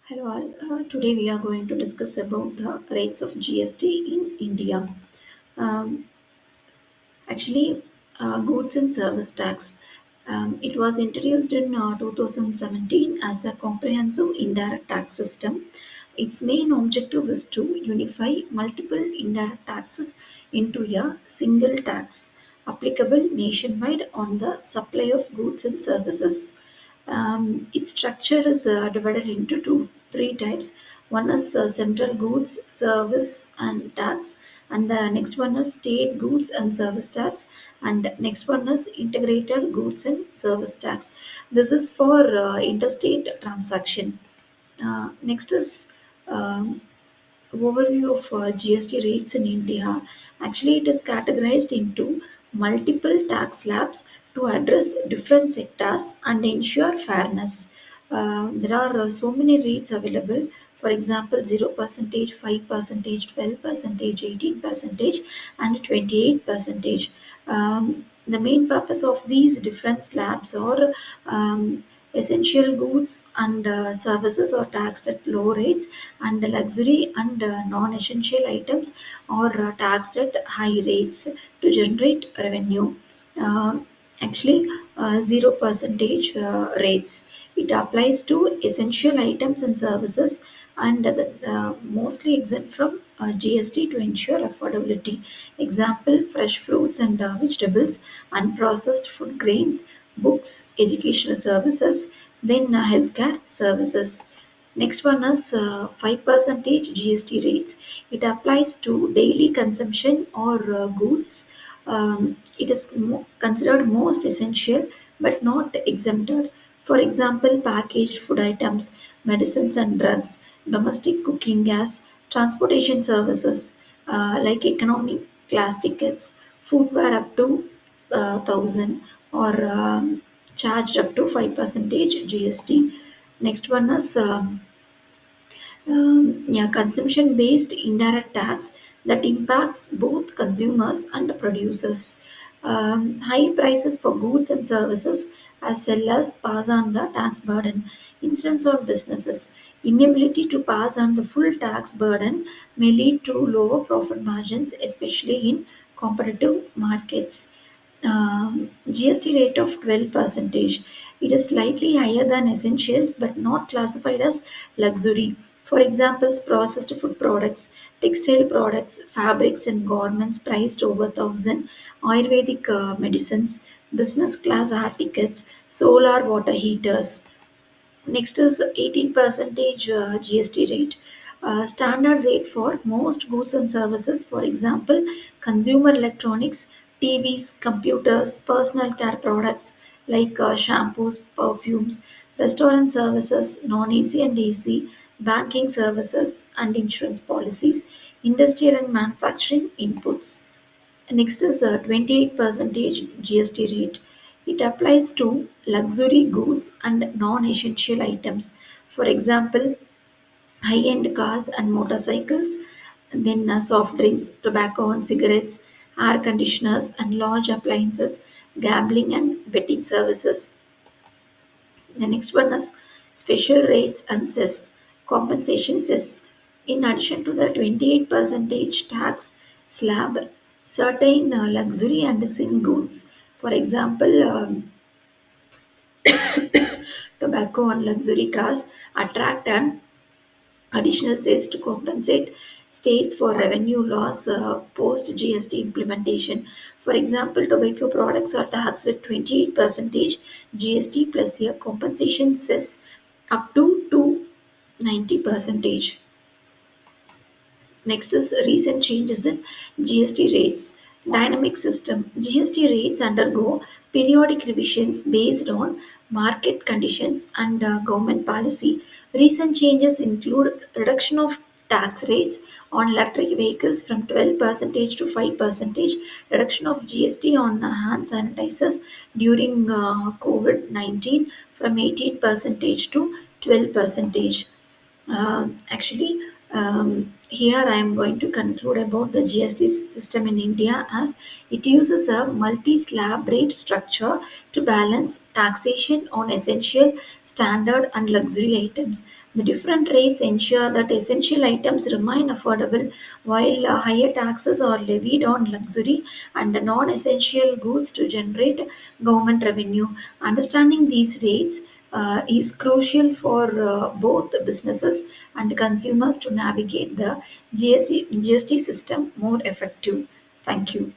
Hello all. Today we are going to discuss about the rates of GST in India. Um, Actually, goods and service tax. It was introduced in 2017 as a comprehensive indirect tax system. Its main objective is to unify multiple indirect taxes into a single tax applicable nationwide on the supply of goods and services. Its structure is divided into three types. One is central goods, service, and tax, and the next one is state goods and service tax, and next one is integrated goods and service tax. This is for interstate transaction. Next is um, overview of GST rates in India. Actually, it is categorized into multiple tax slabs to address different sectors and ensure fairness. There are so many rates available. For example, 0%, 5%, 12%, 18%, and 28%. The main purpose of these different slabs are essential goods and services are taxed at low rates, and luxury and non-essential items are taxed at high rates to generate revenue. Um, Actually, 0 percentage rates. It applies to essential items and services, and mostly exempt from GST to ensure affordability. Example: fresh fruits and vegetables, unprocessed food grains, books, educational services, then healthcare services. Next one is 5% GST rates. It applies to daily consumption or goods. It is considered most essential but not exempted. For example, packaged food items, medicines and drugs, domestic cooking gas, transportation services like economy class tickets, footwear up to 1000, or charged up to 5% GST. Next one is yeah, consumption based indirect tax that impacts both consumers and producers. High prices for goods and services as sellers pass on the tax burden. Instance on businesses. Inability to pass on the full tax burden may lead to lower profit margins, especially in competitive markets. GST rate of 12 percentage. It is slightly higher than essentials but not classified as luxury. For examples, processed food products, textile products, fabrics and garments priced over 1000, Ayurvedic medicines, business class air tickets, solar water heaters. Next is 18 percentage GST rate. Standard rate for most goods and services, for example, consumer electronics, TVs, computers, personal care products like shampoos, perfumes, restaurant services, non AC and AC, banking services, and insurance policies, industrial and manufacturing inputs. Next is 28 percentage GST rate. It applies to luxury goods and non-essential items. For example, high-end cars and motorcycles, then soft drinks, tobacco and cigarettes, air conditioners and large appliances, gambling and betting services. The next one is special rates and cess, compensation cess. In addition to the 28 percentage tax slab, certain luxury and sin goods, for example, tobacco and luxury cars, attract an additional cess to compensate states for revenue loss post GST implementation. For example, tobacco products are taxed at 28 percentage GST plus a compensation cess up to 90 percentage. Next is recent changes in GST rates. Dynamic system. GST rates undergo periodic revisions based on market conditions and government policy. Recent changes include reduction of tax rates on electric vehicles from 12% to 5%, reduction of GST on hand sanitizers during COVID-19 from 18% to 12%. Actually, Here I am going to conclude about the GST system in India as it uses a multi-slab rate structure to balance taxation on essential, standard and luxury items. The different rates ensure that essential items remain affordable while higher taxes are levied on luxury and non-essential goods to generate government revenue. Understanding these rates is crucial for both businesses and consumers to navigate the GST system more effective. Thank you.